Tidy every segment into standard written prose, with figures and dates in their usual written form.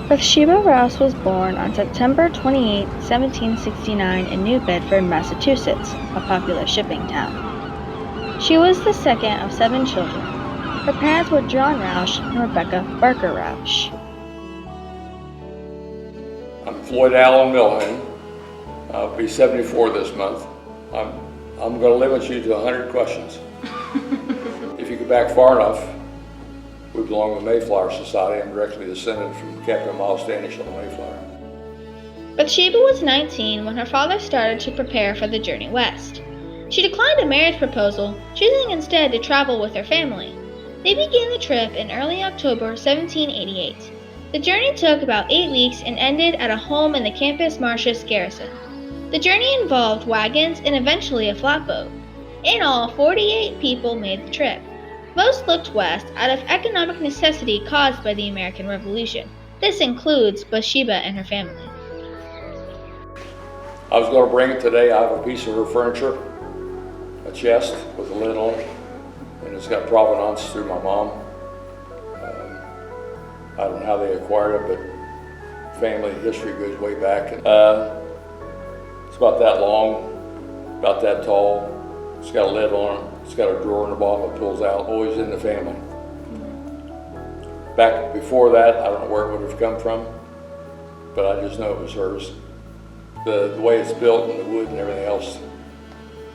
Bathsheba Rouse was born on September 28, 1769 in New Bedford, Massachusetts, a popular shipping town. She was the second of 7 children. Her parents were John Rouse and Rebecca Barker Rouse. I'm Floyd Allen Milhane. I'll be 74 this month. I'm going to limit you to 100 questions. If you go back far enough, we belong to the Mayflower Society. I'm directly descended from Captain Miles Standish on the Mayflower. Bathsheba was 19 when her father started to prepare for the journey west. She declined a marriage proposal, choosing instead to travel with her family. They began the trip in early October 1788. The journey took about 8 weeks and ended at a home in the Campus Martius garrison. The journey involved wagons and eventually a flatboat. In all, 48 people made the trip. Most looked west out of economic necessity caused by the American Revolution. This includes Bathsheba and her family. I was going to bring it today. I have a piece of her furniture, a chest with a lid on it, and it's got provenance through my mom. I don't know how they acquired it, but family history goes way back. It's about that long, about that tall. It's got a lid on it. It's got a drawer in the bottom that pulls out, always in the family. Back before that, I don't know where it would have come from, but I just know it was hers. The way it's built and the wood and everything else,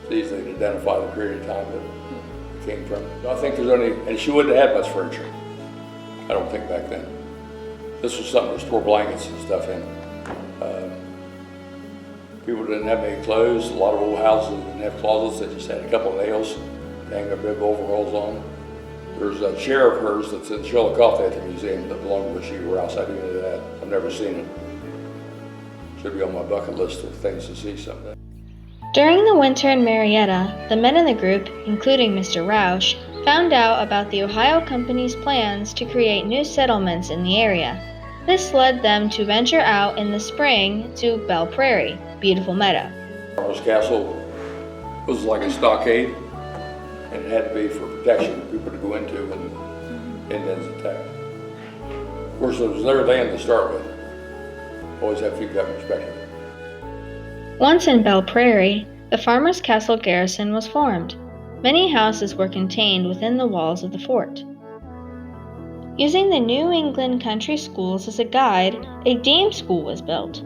it's easy to identify the period of time that it came from. I think there's only, and she wouldn't have had much furniture, I don't think back then. This was something to store blankets and stuff in. People didn't have any clothes. A lot of old houses didn't have closets. They just had a couple of nails to hang their bib overalls on. There's a chair of hers that's in Chillicothe at the museum that belonged to Bathsheba Rouse. I do know that. I've never seen it. Should be on my bucket list of things to see someday. During the winter in Marietta, the men in the group, including Mr. Rouse, found out about the Ohio Company's plans to create new settlements in the area. This led them to venture out in the spring to Belle Prairie, Beautiful Meadow. Farmer's Castle was like a stockade, and it had to be for protection for people to go into when Indians attacked. Of course, it was their land to start with. Always have to keep that in perspective. Once in Belle Prairie, the Farmer's Castle garrison was formed. Many houses were contained within the walls of the fort. Using the New England country schools as a guide, a dame school was built.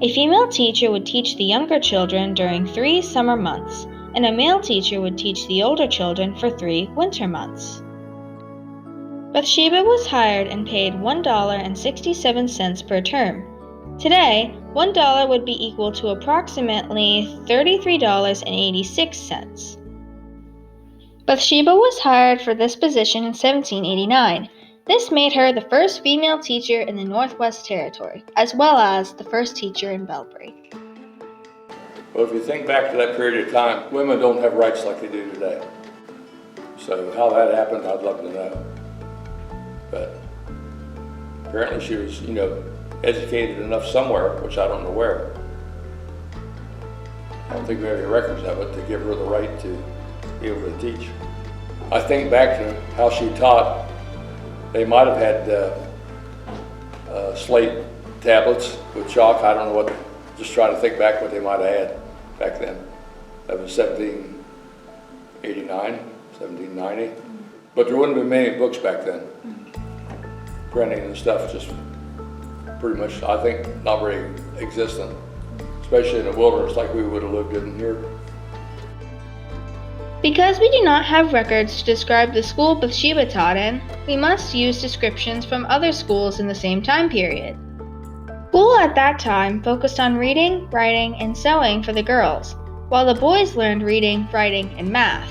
A female teacher would teach the younger children during 3 summer months, and a male teacher would teach the older children for 3 winter months. Bathsheba was hired and paid $1.67 per term. Today, $1 would be equal to approximately $33.86. Bathsheba was hired for this position in 1789. This made her the first female teacher in the Northwest Territory, as well as the first teacher in Belbury. Well, if you think back to that period of time, women don't have rights like they do today. So how that happened, I'd love to know. But apparently she was, educated enough somewhere, which I don't know where. I don't think we have any records of it to give her the right to be able to teach. I think back to how she taught. They might have had slate tablets with chalk. I don't know what, just trying to think back what they might have had back then. That was 1789, 1790. But there wouldn't have been many books back then. Printing and stuff just pretty much, I think, not very existent, especially in the wilderness like we would have lived in here. Because we do not have records to describe the school Bathsheba taught in, we must use descriptions from other schools in the same time period. School at that time focused on reading, writing, and sewing for the girls, while the boys learned reading, writing, and math.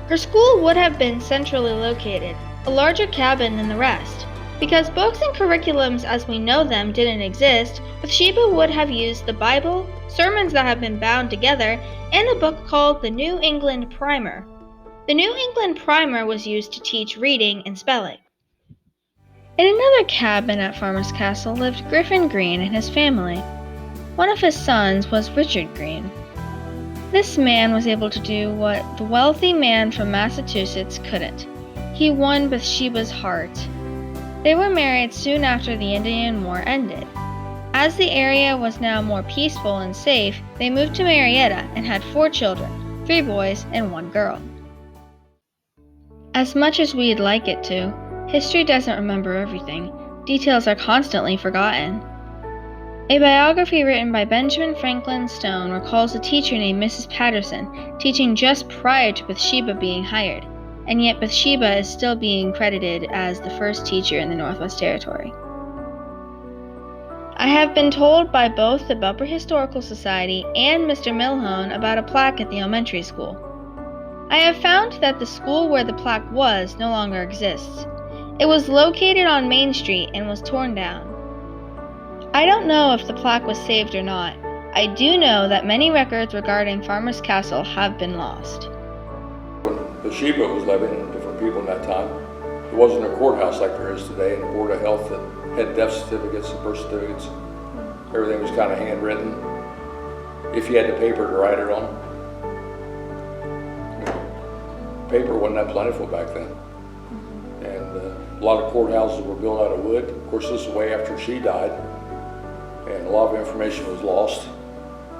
Her school would have been centrally located, a larger cabin than the rest. Because books and curriculums as we know them didn't exist, Bathsheba would have used the Bible, sermons that have been bound together, and a book called the New England Primer. The New England Primer was used to teach reading and spelling. In another cabin at Farmer's Castle lived Griffin Green and his family. One of his sons was Richard Green. This man was able to do what the wealthy man from Massachusetts couldn't. He won Bathsheba's heart. They were married soon after the Indian War ended. As the area was now more peaceful and safe, they moved to Marietta and had 4 children, 3 boys and 1 girl. As much as we'd like it to, history doesn't remember everything. Details are constantly forgotten. A biography written by Benjamin Franklin Stone recalls a teacher named Mrs. Patterson teaching just prior to Bathsheba being hired, and yet Bathsheba is still being credited as the first teacher in the Northwest Territory. I have been told by both the Belper Historical Society and Mr. Milhone about a plaque at the elementary school. I have found that the school where the plaque was no longer exists. It was located on Main Street and was torn down. I don't know if the plaque was saved or not. I do know that many records regarding Farmer's Castle have been lost. When Bathsheba was living, different people in that time, there wasn't a courthouse like there is today, and the Board of Health that had death certificates and birth certificates. Everything was kind of handwritten, if you had the paper to write it on. Paper wasn't that plentiful back then. And a lot of courthouses were built out of wood. Of course, this is way after she died, and a lot of information was lost.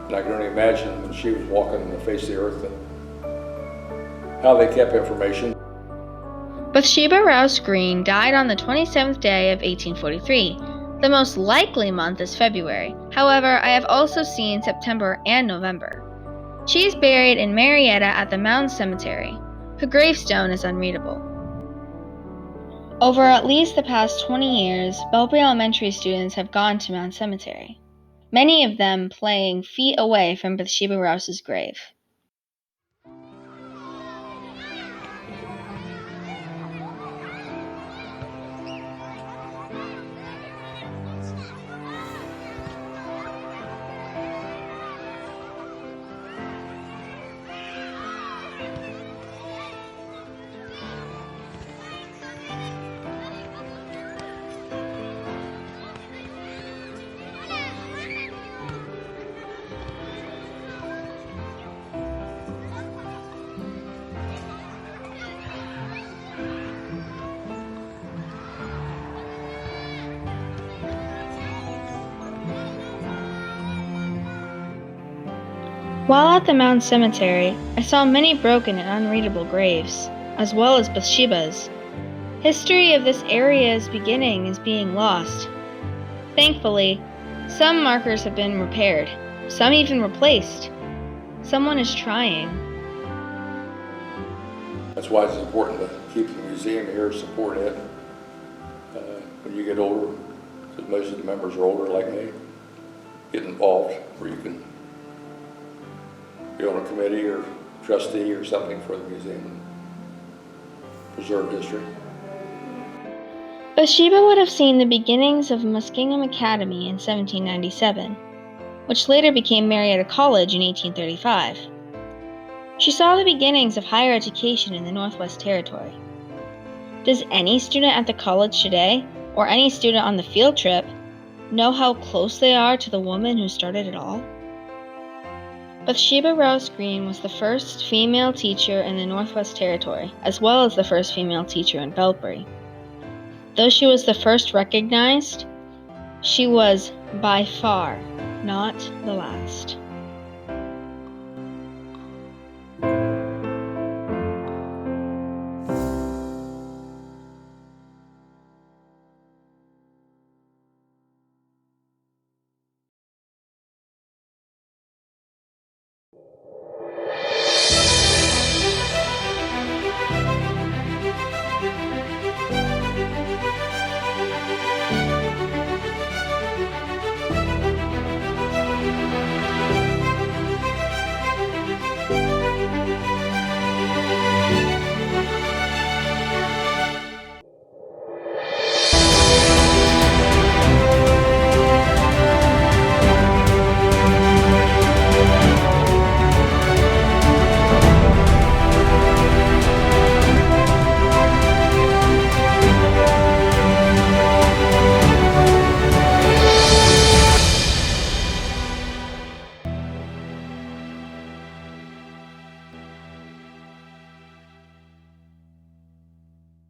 And I can only imagine when she was walking the face of the earth and how they kept information. Bathsheba Rouse Green died on the 27th day of 1843. The most likely month is February. However, I have also seen September and November. She is buried in Marietta at the Mound Cemetery. Her gravestone is unreadable. Over at least the past 20 years, Belper Elementary students have gone to Mound Cemetery, many of them playing feet away from Bathsheba Rouse's grave. While at the Mound Cemetery, I saw many broken and unreadable graves, as well as Bathsheba's. History of this area's beginning is being lost. Thankfully, some markers have been repaired, some even replaced. Someone is trying. That's why it's important to keep the museum here, support it. When you get older, because most of the members are older like me, get involved where you can be on a committee or trustee or something for the museum and preserve history. Bathsheba would have seen the beginnings of Muskingum Academy in 1797, which later became Marietta College in 1835. She saw the beginnings of higher education in the Northwest Territory. Does any student at the college today, or any student on the field trip, know how close they are to the woman who started it all? Bathsheba Rouse Green was the first female teacher in the Northwest Territory, as well as the first female teacher in Belper. Though she was the first recognized, she was by far not the last.